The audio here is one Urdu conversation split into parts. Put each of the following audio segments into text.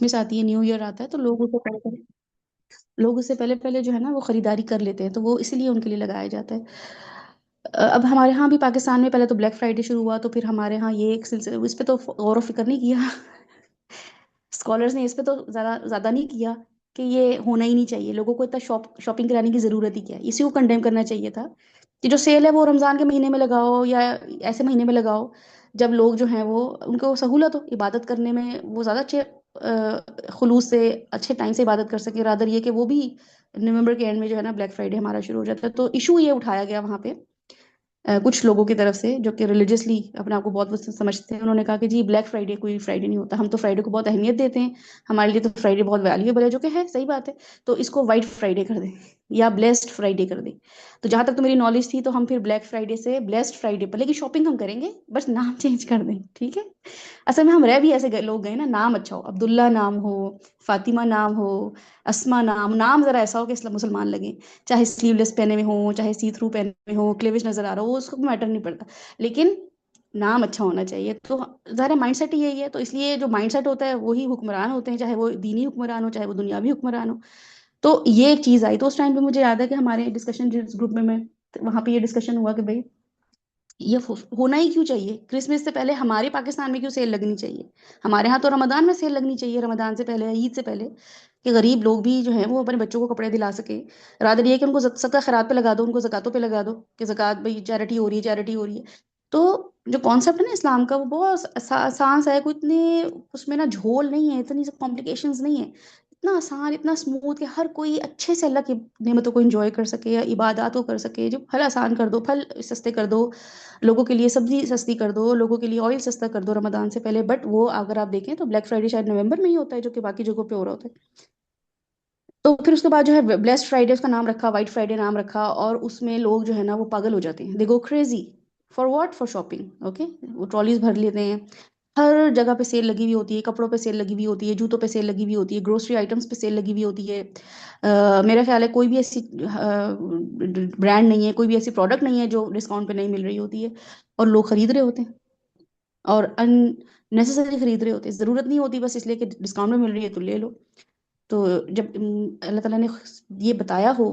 کرسمس آتی ہے، نیو ایئر آتا ہے، تو لوگ اس سے پہلے پہلے جو ہے نا وہ خریداری کر لیتے ہیں، تو وہ اسی لیے ان کے لیے لگایا جاتا ہے۔ اب ہمارے ہاں بھی پاکستان میں پہلے تو بلیک فرائیڈے شروع ہوا، تو پھر ہمارے ہاں یہ ایک سلسلہ، اس پہ تو غور و فکر نہیں کیا اسکالرز نے اس پہ تو زیادہ زیادہ نہیں کیا کہ یہ ہونا ہی نہیں چاہیے، لوگوں کو اتنا شاپنگ کرانے کی ضرورت ہی کیا ہے، اسی کو کنڈیم کرنا چاہیے تھا کہ جو سیل ہے وہ رمضان کے مہینے میں لگاؤ یا ایسے مہینے میں لگاؤ جب لوگ جو ہیں وہ ان کو سہولت ہو عبادت کرنے میں، وہ زیادہ اچھے خلوص سے اچھے ٹائم سے عبادت کر سکے، رادر یہ کہ وہ بھی نومبر کے اینڈ میں جو ہے نا بلیک فرائیڈے ہمارا شروع ہو جاتا ہے۔ تو ایشو یہ اٹھایا گیا وہاں پہ کچھ لوگوں کی طرف سے جو کہ ریلیجیسلی اپنے آپ کو بہت سمجھتے ہیں، انہوں نے کہا کہ جی بلیک فرائیڈے کوئی فرائیڈے نہیں ہوتا، ہم تو فرائیڈے کو بہت اہمیت دیتے ہیں، ہمارے لیے تو فرائیڈے بہت ویلیوبل ہے، جو کہ ہے صحیح بات ہے، تو اس کو وائٹ فرائیڈے کر دیں یا بلیسڈ فرائیڈے کر دیں۔ تو جہاں تک تو میری نالج تھی تو ہم پھر بلیک فرائیڈے سے بلیسڈ فرائیڈے پر، لیکن شاپنگ ہم کریں گے، بس نام چینج کر دیں، ٹھیک ہے؟ اصل میں ہم رہ بھی ایسے لوگ گئے نا، نام اچھا ہو، عبداللہ نام ہو، فاطمہ نام ہو، اسما نام ذرا ایسا ہو کہ اسلام مسلمان لگے، چاہے سلیو لیس پہنے میں ہو، چاہے سی تھرو پہنے میں ہو، کلیوش نظر آ رہا ہو، اس کو میٹر نہیں پڑتا، لیکن نام اچھا ہونا چاہیے۔ تو ظاہر مائنڈ سیٹ ہی یہی ہے، تو اس لیے جو مائنڈ سیٹ ہوتا ہے وہی حکمران ہوتے ہیں، چاہے وہ دینی حکمران ہو چاہے وہ دنیاوی حکمران ہو۔ تو یہ ایک چیز آئی، تو اس ٹائم پہ مجھے یاد ہے کہ ہمارے ڈسکشن جس گروپ میں وہاں پہ یہ ڈسکشن ہوا کہ بھائی یہ ہونا ہی کیوں چاہیے، کرسمس سے پہلے ہمارے پاکستان میں کیوں سیل لگنی چاہیے؟ ہمارے ہاں تو رمضان میں سیل لگنی چاہیے، رمضان سے پہلے، عید سے پہلے، کہ غریب لوگ بھی جو ہیں وہ اپنے بچوں کو کپڑے دلا سکے، رادر یہ کہ ان کو صدقہ خیرات پہ لگا دو، ان کو زکاتوں پہ لگا دو کہ زکات بھائی چیریٹی ہو رہی ہے، چیریٹی ہو رہی ہے۔ تو جو کانسیپٹ ہے نا اسلام کا وہ بہت آسان سا ہے، کوئی اتنے اس میں نا جھول نہیں ہے، اتنی کمپلیکیشنز نہیں ہے، اتنا آسان اتنا اسموتھ کہ ہر کوئی اچھے سے اللہ کی نعمتوں کو انجوائے کر سکے یا عبادات کو کر سکے۔ جو پھل آسان کر دو، پھل سستے کر دو، لوگوں کے لیے سبزی سستی کر دو، لوگوں کے لیے آئل سستا کر دو رمضان سے پہلے۔ بٹ وہ اگر آپ دیکھیں تو بلیک فرائیڈے شاید نومبر میں ہی ہوتا ہے، جو کہ باقی جگہوں پہ ہو رہا ہوتا ہے۔ تو پھر اس کے بعد جو ہے بلیسڈ فرائیڈے اس کا نام رکھا، وائٹ فرائیڈے نام رکھا، اور اس میں لوگ جو ہے نا وہ پاگل ہو جاتے ہیں، they go crazy for what, for shopping, okay? وہ ٹرالیز بھر لیتے ہیں، ہر جگہ پہ سیل لگی ہوئی ہوتی ہے، کپڑوں پہ سیل لگی ہوئی ہوتی ہے، جوتوں پہ سیل لگی ہوئی ہوتی ہے، گروسری آئٹمس پہ سیل لگی ہوئی ہوتی ہے۔ میرا خیال ہے کوئی بھی ایسی برانڈ نہیں ہے، کوئی بھی ایسی پروڈکٹ نہیں ہے جو ڈسکاؤنٹ پہ نہیں مل رہی ہوتی ہے، اور لوگ خرید رہے ہوتے ہیں، اور ان نیسسری خرید رہے ہوتے ہیں، ضرورت نہیں ہوتی، بس اس لیے کہ ڈسکاؤنٹ میں مل رہی ہے تو لے لو۔ تو جب اللہ تعالیٰ نے یہ بتایا ہو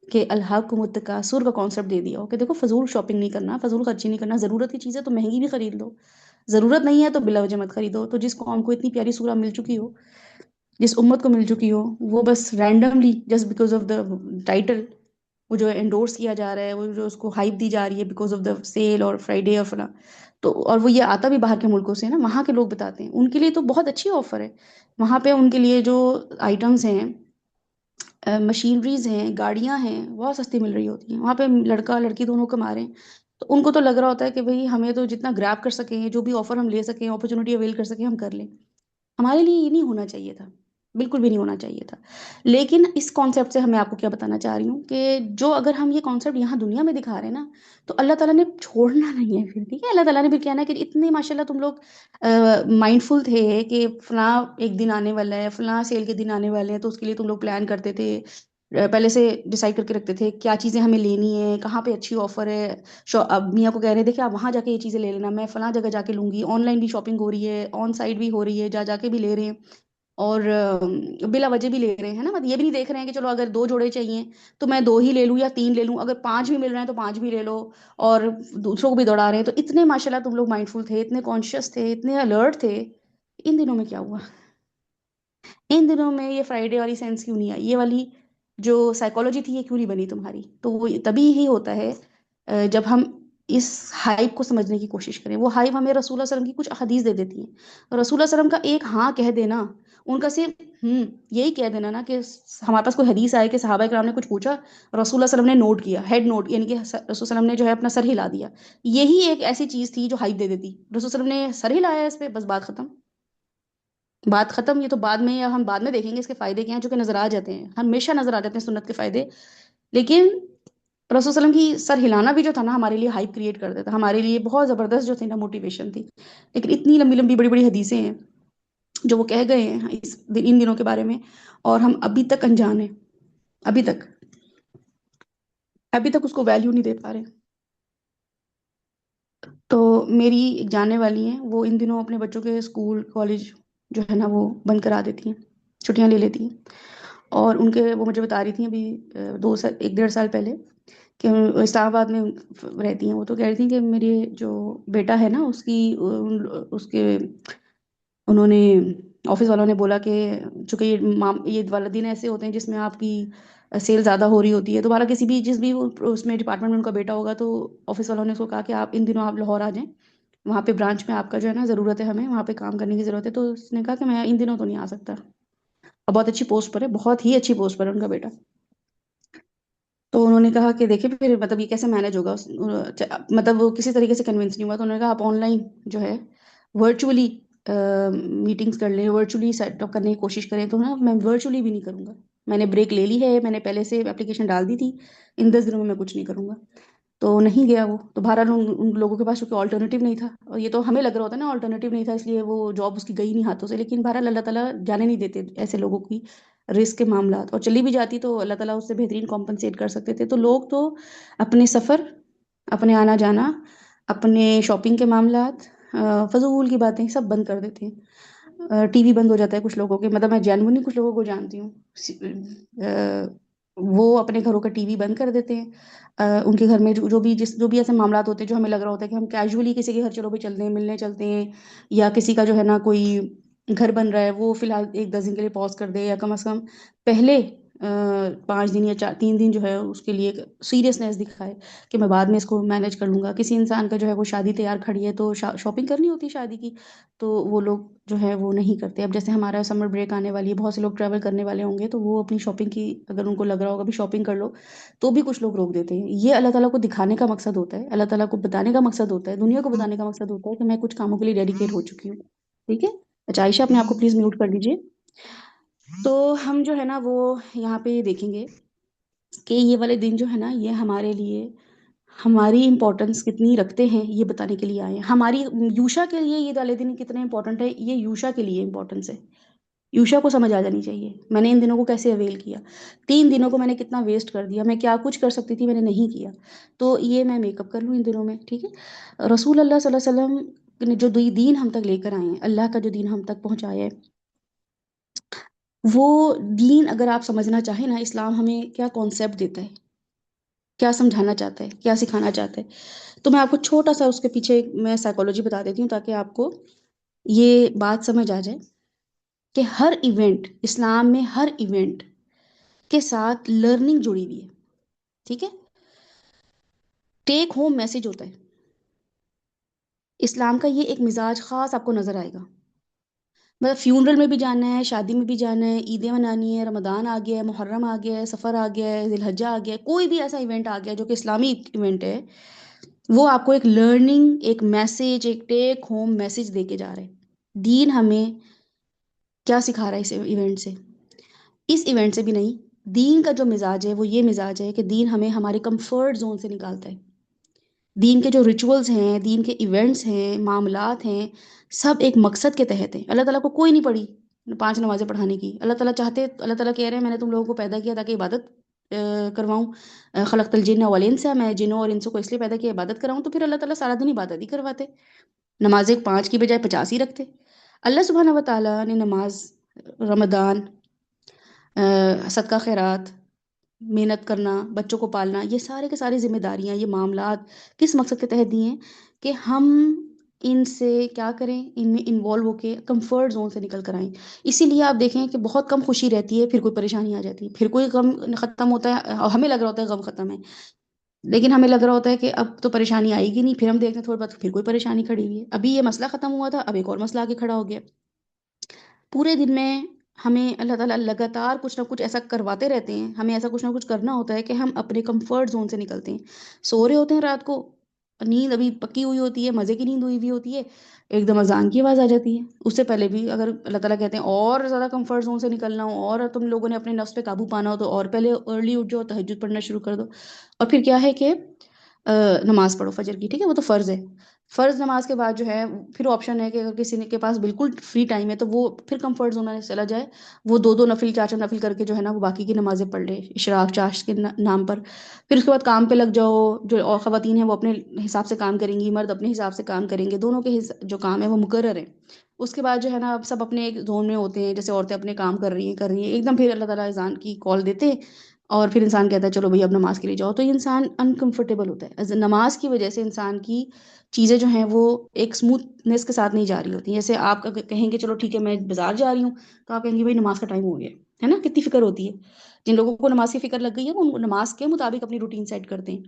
کہ الہاکم التکاثر کا کانسیپٹ دے دیا ہو کہ دیکھو فضول شاپنگ نہیں کرنا، فضول خرچی نہیں کرنا، ضرورت کی چیزیں تو مہنگی بھی خرید لو، ضرورت نہیں ہے تو بلا وجہ مت خریدو۔ تو جس قوم کو اتنی پیاری سورہ مل چکی ہو، جس امت کو مل چکی ہو، وہ بس randomly just because of the title, وہ جو انڈورس کیا جا رہا ہے، وہ جو اس کو ہائپ دی جا رہی ہے بیکاز آف دا سیل اور فرائیڈے اور فلاں، تو اور وہ یہ آتا بھی باہر کے ملکوں سے نا، وہاں کے لوگ بتاتے ہیں، ان کے لیے تو بہت اچھی آفر ہے، وہاں پہ ان کے لیے جو آئٹمس ہیں، مشینریز ہیں، گاڑیاں ہیں، بہت سستی مل رہی ہوتی ہیں، وہاں پہ لڑکا لڑکی دونوں کما رہے ہیں، تو ان کو تو لگ رہا ہوتا ہے کہ بھئی ہمیں تو جتنا گریب کر سکیں، جو بھی آفر ہم لے سکیں، اپرچونٹی اویل کر سکیں، ہم کر لیں۔ ہمارے لیے یہ نہیں ہونا چاہیے تھا، بالکل بھی نہیں ہونا چاہیے تھا۔ لیکن اس کانسیپٹ سے میں آپ کو کیا بتانا چاہ رہی ہوں کہ جو اگر ہم یہ کانسیپٹ یہاں دنیا میں دکھا رہے ہیں نا، تو اللہ تعالیٰ نے چھوڑنا نہیں ہے پھر، ٹھیک ہے؟ اللہ تعالیٰ نے پھر کہنا ہے کہ اتنے ماشاءاللہ تم لوگ مائنڈ فل تھے کہ فلاں ایک دن آنے والا ہے، فلاں سیل کے دن آنے والے ہیں، تو اس کے لیے تم لوگ پلان کرتے تھے، پہلے سے ڈیسائیڈ کر کے رکھتے تھے کیا چیزیں ہمیں لینی ہے، کہاں پہ اچھی آفر ہے۔ اب میاں کو کہہ رہے ہیں دیکھیں آپ وہاں جا کے یہ چیزیں لے لینا، میں فلاں جگہ جا کے لوں گی، آن لائن بھی شاپنگ ہو رہی ہے، آن سائٹ بھی ہو رہی ہے، جا جا کے بھی لے رہے ہیں، اور بلا وجہ بھی لے رہے ہیں نا، یہ بھی نہیں دیکھ رہے ہیں کہ چلو اگر 2 جوڑے چاہیے تو میں 2 ہی لے لوں یا 3 لے لوں، اگر 5 بھی مل رہے ہیں تو 5 بھی لے لو، اور دوسروں کو بھی دوڑا رہے ہیں۔ تو اتنے ماشاءاللہ تم لوگ مائنڈ فل تھے، اتنے کانشیس تھے، اتنے الرٹ تھے، ان دنوں میں کیا ہوا؟ ان دنوں میں یہ فرائیڈے والی سینس کیوں نہیں آئی؟ یہ والی جو سائیکالوجی تھی یہ کیوں نہیں بنی تمہاری؟ تو وہ تبھی ہی ہوتا ہے جب ہم اس ہائپ کو سمجھنے کی کوشش کریں۔ وہ ہائپ ہمیں رسول اللہ صلی اللہ علیہ وسلم کی کچھ حدیث دے دیتی ہیں، رسول اللہ صلی اللہ علیہ وسلم کا ایک ہاں کہہ دینا، ان کا صرف یہی کہہ دینا نا، کہ ہمارے پاس کوئی حدیث آئے کہ صحابہ کرام نے کچھ پوچھا، رسول اللہ صلی اللہ علیہ وسلم نے نوٹ کیا، ہیڈ نوٹ، یعنی کہ رسول اللہ صلی اللہ علیہ وسلم نے جو ہے اپنا سر ہلا دیا، یہی ایک ایسی چیز تھی جو ہائپ دے دیتی، رسول صلی اللہ علیہ وسلم نے سر ہلایا اس پہ، بس بات ختم، بات ختم۔ یہ تو بعد میں، یا ہم بعد میں دیکھیں گے اس کے فائدے کیا ہیں، جو کہ نظر آ جاتے ہیں، ہمیشہ نظر آ جاتے ہیں سنت کے فائدے، لیکن رسول صلی اللہ علیہ وسلم کی سر ہلانا بھی جو تھا نا ہمارے لیے ہائپ کریٹ کر دیتا، ہمارے لیے بہت زبردست جو تھی نا موٹیویشن تھی۔ لیکن اتنی لمبی لمبی بڑی بڑی حدیثیں ہیں جو وہ کہہ گئے ہیں ان دنوں کے بارے میں، اور ہم ابھی تک انجان ہیں، ابھی تک اس کو ویلیو نہیں دے پا رہے۔ تو میری ایک جاننے والی ہیں، وہ ان دنوں اپنے بچوں کے اسکول کالج جو ہے نا وہ بند کرا دیتی ہیں، چھٹیاں لے لیتی ہیں۔ اور ان کے وہ مجھے بتا رہی تھیں ابھی 2 سال 1 1.5 سال پہلے کہ اسلام آباد میں رہتی ہیں وہ، تو کہہ رہی تھیں کہ میرے جو بیٹا ہے نا اس کی اس کے انہوں نے آفس والوں نے بولا کہ چونکہ یہ والا دن ایسے ہوتے ہیں جس میں آپ کی سیل زیادہ ہو رہی ہوتی ہے، دوبارہ کسی بھی جس بھی اس میں ڈپارٹمنٹ میں ان کا بیٹا ہوگا تو آفس والوں نے اس کو کہا کہ آپ ان دنوں آپ لاہور آ جائیں، وہاں پہ برانچ میں آپ کا جو ہے نا ضرورت ہے، ہمیں وہاں پہ کام کرنے کی ضرورت ہے۔ تو اس نے کہا کہ میں ان دنوں تو نہیں آ سکتا، اور بہت اچھی پوسٹ پر ہے، بہت ہی اچھی پوسٹ پر ہے ان کا بیٹا۔ تو انہوں نے کہا کہ دیکھیں پھر مطلب یہ کیسے مینج ہوگا، مطلب وہ کسی طریقے سے کنونس نہیں ہوا، تو انہوں نے کہا آپ آن لائن جو ہے ورچولی میٹنگز کر لیں، ورچولی سیٹ اپ کرنے کی کوشش کریں۔ تو نا میں ورچولی بھی نہیں کروں گا، میں نے بریک لے لی ہے، میں نے پہلے سے اپلیکیشن ڈال دی تھی، ان 10 دنوں میں کچھ نہیں کروں گا۔ تو نہیں گیا وہ، تو بہرحال ان لوگوں کے پاس چونکہ آلٹرنیٹیو نہیں تھا، اور یہ تو ہمیں لگ رہا ہوتا ہے نا آلٹرنیٹیو نہیں تھا اس لیے وہ جاب اس کی گئی نہیں ہاتھوں سے، لیکن بہرحال اللہ تعالیٰ جانے نہیں دیتے ایسے لوگوں کی رزق کے معاملات، اور چلی بھی جاتی تو اللہ تعالیٰ اس سے بہترین کمپنسیٹ کر سکتے تھے۔ تو لوگ تو اپنے سفر، اپنے آنا جانا، اپنے شاپنگ کے معاملات، فضول کی باتیں سب بند کر دیتے ہیں۔ ٹی وی بند ہو جاتا ہے کچھ لوگوں کے، مطلب میں جینوینلی کچھ لوگوں کو جانتی ہوں، وہ اپنے گھروں کا ٹی وی بند کر دیتے ہیں۔ ان کے گھر میں جو بھی ایسے معاملات ہوتے ہیں جو ہمیں لگ رہا ہوتا ہے کہ ہم کیجولی کسی کے گھر چلو بھی چلتے ہیں، ملنے چلتے ہیں، یا کسی کا جو ہے نا کوئی گھر بن رہا ہے وہ فی الحال 1 10 دن کے لیے پاز کر دے، یا کم از کم پہلے 5 دن یا 3 دن جو ہے اس کے لیے سیریسنیس دکھائے کہ میں بعد میں اس کو مینیج کر لوں گا۔ کسی انسان کا جو ہے وہ شادی تیار کھڑی ہے تو شاپنگ کرنی ہوتی ہے شادی کی، تو وہ لوگ جو ہے وہ نہیں کرتے۔ اب جیسے ہمارا سمر بریک آنے والی ہے، بہت سے لوگ ٹریول کرنے والے ہوں گے، تو وہ اپنی شاپنگ کی اگر ان کو لگ رہا ہوگا بھی شاپنگ کر لو، تو بھی کچھ لوگ روک دیتے ہیں۔ یہ اللہ تعالیٰ کو دکھانے کا مقصد ہوتا ہے، اللہ تعالیٰ کو بتانے کا مقصد ہوتا ہے، دنیا کو بتانے کا مقصد ہوتا ہے کہ میں کچھ کاموں کے لیے ڈیڈیکیٹ ہو چکی ہوں۔ ٹھیک ہے؟ اچھا عائشہ اپنے آپ کو پلیز میوٹ کر دیجیے۔ تو ہم جو ہے نا وہ یہاں پہ یہ دیکھیں گے کہ یہ والے دن جو ہے نا یہ ہمارے لیے ہماری امپورٹنس کتنی رکھتے ہیں یہ بتانے کے لیے آئے ہیں۔ ہماری یوشا کے لیے یہ والے دن کتنے امپورٹنٹ ہے، یہ یوشا کے لیے امپورٹنس ہے، یوشا کو سمجھ آ جانی چاہیے میں نے ان دنوں کو کیسے اویل کیا، 3 دنوں کو میں نے کتنا ویسٹ کر دیا، میں کیا کچھ کر سکتی تھی میں نے نہیں کیا، تو یہ میں میک اپ کر لوں ان دنوں میں۔ ٹھیک ہے؟ رسول اللہ صلی اللہ علیہ وسلم نے جو دین ہم تک لے کر آئے ہیں، اللہ کا جو دین ہم تک پہنچایا ہے، وہ دین اگر آپ سمجھنا چاہیں نا، اسلام ہمیں کیا کانسیپٹ دیتا ہے، کیا سمجھانا چاہتا ہے، کیا سکھانا چاہتا ہے، تو میں آپ کو چھوٹا سا اس کے پیچھے میں سائیکالوجی بتا دیتی ہوں تاکہ آپ کو یہ بات سمجھ آ جائے کہ ہر ایونٹ اسلام میں، ہر ایونٹ کے ساتھ لرننگ جڑی ہوئی ہے۔ ٹھیک ہے؟ ٹیک ہوم میسج ہوتا ہے اسلام کا، یہ ایک مزاج خاص آپ کو نظر آئے گا۔ مطلب فیونرل میں بھی جانا ہے، شادی میں بھی جانا ہے، عیدیں منانی ہے، رمضان آ گیا ہے، محرم آ گیا ہے، سفر آ گیا ہے، ذی الحجہ آ گیا ہے، کوئی بھی ایسا ایونٹ آ گیا جو کہ اسلامی ایونٹ ہے، وہ آپ کو ایک لرننگ، ایک میسج، ایک ٹیک ہوم میسج دے کے جا رہے ہیں۔ دین ہمیں کیا سکھا رہا ہے اس ایونٹ سے؟ اس ایونٹ سے بھی نہیں، دین کا جو مزاج ہے وہ یہ مزاج ہے کہ دین ہمیں ہمارے کمفرٹ زون سے نکالتا ہے۔ دین کے جو ریچولز ہیں، دین کے ایونٹس ہیں، معاملات ہیں، سب ایک مقصد کے تحت ہیں۔ اللہ تعالیٰ کو کوئی نہیں پڑھی 5 نمازیں پڑھانے کی، اللہ تعالیٰ چاہتے، اللہ تعالیٰ کہہ رہے ہیں میں نے تم لوگوں کو پیدا کیا تاکہ عبادت کرواؤں، خلقت الجن والانس، میں جنوں اور انسوں کو اس لیے پیدا کیا عبادت کراؤں، تو پھر اللہ تعالیٰ سارا دن عبادت ہی کرواتے، نمازیں 5 کی بجائے 50 ہی رکھتے۔ اللہ سبحانہ و تعالیٰ نے نماز، رمضان، صدقہ خیرات، محنت کرنا، بچوں کو پالنا، یہ سارے کے ساری ذمہ داریاں، یہ معاملات کس مقصد کے تحت دیے ہیں کہ ہم ان سے کیا کریں، ان میں انوالو ہو کے کمفرٹ زون سے نکل کر آئیں۔ اسی لیے آپ دیکھیں کہ بہت کم خوشی رہتی ہے، پھر کوئی پریشانی آ جاتی ہے، پھر کوئی غم ختم ہوتا ہے اور ہمیں لگ رہا ہوتا ہے غم ختم ہے، لیکن ہمیں لگ رہا ہوتا ہے کہ اب تو پریشانی آئے گی نہیں، پھر ہم دیکھتے ہیں تھوڑی بات پھر کوئی پریشانی کھڑی ہوئی ہے، ابھی یہ مسئلہ ختم ہوا تھا اب ایک اور مسئلہ آگے کھڑا ہو گیا۔ پورے دن میں ہمیں اللہ تعالیٰ لگاتار کچھ نہ کچھ ایسا کرواتے رہتے ہیں، ہمیں ایسا کچھ نہ کچھ کرنا ہوتا ہے کہ ہم اپنے کمفرٹ زون سے نکلتے ہیں۔ سو رہے ہوتے ہیں رات کو، نیند ابھی پکی ہوئی ہوتی ہے، مزے کی نیند ہوئی ہوتی ہے، ایک دم اذان کی آواز آ جاتی ہے۔ اس سے پہلے بھی اگر اللہ تعالیٰ کہتے ہیں اور زیادہ کمفرٹ زون سے نکلنا ہو اور تم لوگوں نے اپنے نفس پہ قابو پانا ہو تو اور پہلے ارلی اٹھ جاؤ، تہجد پڑھنا شروع کر دو، اور پھر کیا ہے کہ نماز پڑھو فجر کی، ٹھیک ہے، وہ تو فرض ہے۔ فرض نماز کے بعد جو ہے پھر آپشن ہے کہ اگر کسی کے پاس بالکل فری ٹائم ہے تو وہ پھر کمفرٹ زون میں چلا جائے، وہ دو دو نفل چار چار نفل کر کے جو ہے نا وہ باقی کی نمازیں پڑھ لے اشراق چاشت کے نام پر. پھر اس کے بعد کام پہ لگ جاؤ. جو اور خواتین ہیں وہ اپنے حساب سے کام کریں گی، مرد اپنے حساب سے کام کریں گے، دونوں کے جو کام ہے وہ مقرر ہے. اس کے بعد جو ہے نا اب سب اپنے ایک زون میں ہوتے ہیں، جیسے عورتیں اپنے کام کر رہی ہیں ایک دم، پھر اللہ تعالیٰ اذان کی کال دیتے ہیں اور پھر انسان کہتا ہے چلو بھائی اب نماز کے لیے جاؤ، تو یہ انسان انکمفرٹیبل ہوتا ہے. نماز کی وجہ سے انسان کی چیزیں جو ہیں وہ ایک اسموتھنس کے ساتھ نہیں جا رہی ہوتی. جیسے آپ کہیں گے چلو ٹھیک ہے میں بازار جا رہی ہوں، تو آپ کہیں گے بھائی نماز کا ٹائم ہو گیا ہے نا، کتنی فکر ہوتی ہے. جن لوگوں کو نماز کی فکر لگ گئی ہے وہ نماز کے مطابق اپنی روٹین سیٹ کرتے ہیں.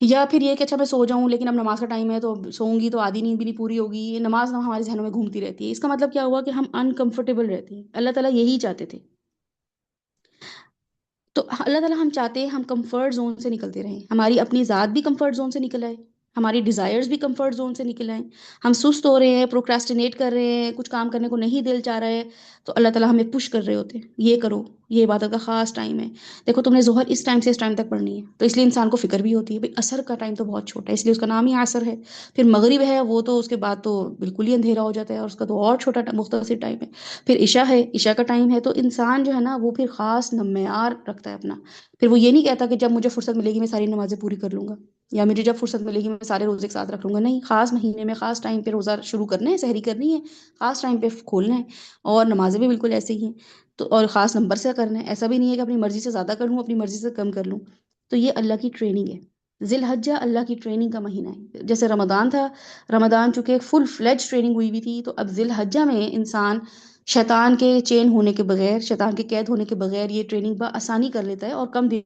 یا پھر یہ کہ اچھا میں سو جاؤں لیکن اب نماز کا ٹائم ہے تو سوؤں گی تو آدھی نیند بھی نہیں پوری ہوگی، یہ نماز نہ ہمارے ذہنوں میں گھومتی رہتی ہے. اس کا مطلب کیا ہوا کہ ہم انکمفرٹیبل رہتے ہیں. اللہ تعالیٰ یہی چاہتے تھے. تو اللہ تعالیٰ ہم چاہتے ہیں ہم کمفرٹ زون سے نکلتے رہیں، ہماری اپنی ذات بھی کمفرٹ زون سے نکل آئے، ہماری ڈیزائرز بھی کمفرٹ زون سے نکل آئیں. ہم سست ہو رہے ہیں، پروکراسٹینیٹ کر رہے ہیں، کچھ کام کرنے کو نہیں دل چاہ رہا ہے، تو اللہ تعالیٰ ہمیں پش کر رہے ہوتے ہیں یہ کرو، یہ عبادت کا خاص ٹائم ہے. دیکھو تم نے ظہر اس ٹائم سے اس ٹائم تک پڑھنی ہے، تو اس لیے انسان کو فکر بھی ہوتی ہے بھئی عصر کا ٹائم تو بہت چھوٹا ہے، اس لیے اس کا نام ہی عصر ہے. پھر مغرب ہے وہ تو اس کے بعد تو بالکل ہی اندھیرا ہو جاتا ہے اور اس کا تو اور چھوٹا مختصر ٹائم ہے. پھر عشاء ہے، عشاء کا ٹائم ہے، تو انسان جو ہے نا وہ پھر خاص معیار رکھتا ہے اپنا. پھر وہ یہ نہیں کہتا کہ جب مجھے فرصت ملے گی میں ساری نمازیں پوری کر لوں گا، یا مجھے جب فرصت ملے گی میں سارے روزے کے ساتھ رکھ لوں گا. نہیں، خاص مہینے میں خاص ٹائم پہ روزہ شروع کرنا ہے، سحری کرنی ہے، خاص ٹائم پہ کھولنا ہے. اور نمازیں بھی بالکل ایسے ہی ہیں. تو اور خاص نمبر سے کرنا ہے، ایسا بھی نہیں ہے کہ اپنی مرضی سے زیادہ کر لوں اپنی مرضی سے کم کر لوں. تو یہ اللہ کی ٹریننگ ہے. ذی الحجہ اللہ کی ٹریننگ کا مہینہ ہے. جیسے رمضان تھا، رمضان چونکہ فل فلیج ٹریننگ ہوئی ہوئی تھی، تو اب ذی الحجہ میں انسان شیطان کے چین ہونے کے بغیر، شیطان کے قید ہونے کے بغیر یہ ٹریننگ بآسانی کر لیتا ہے اور کم دن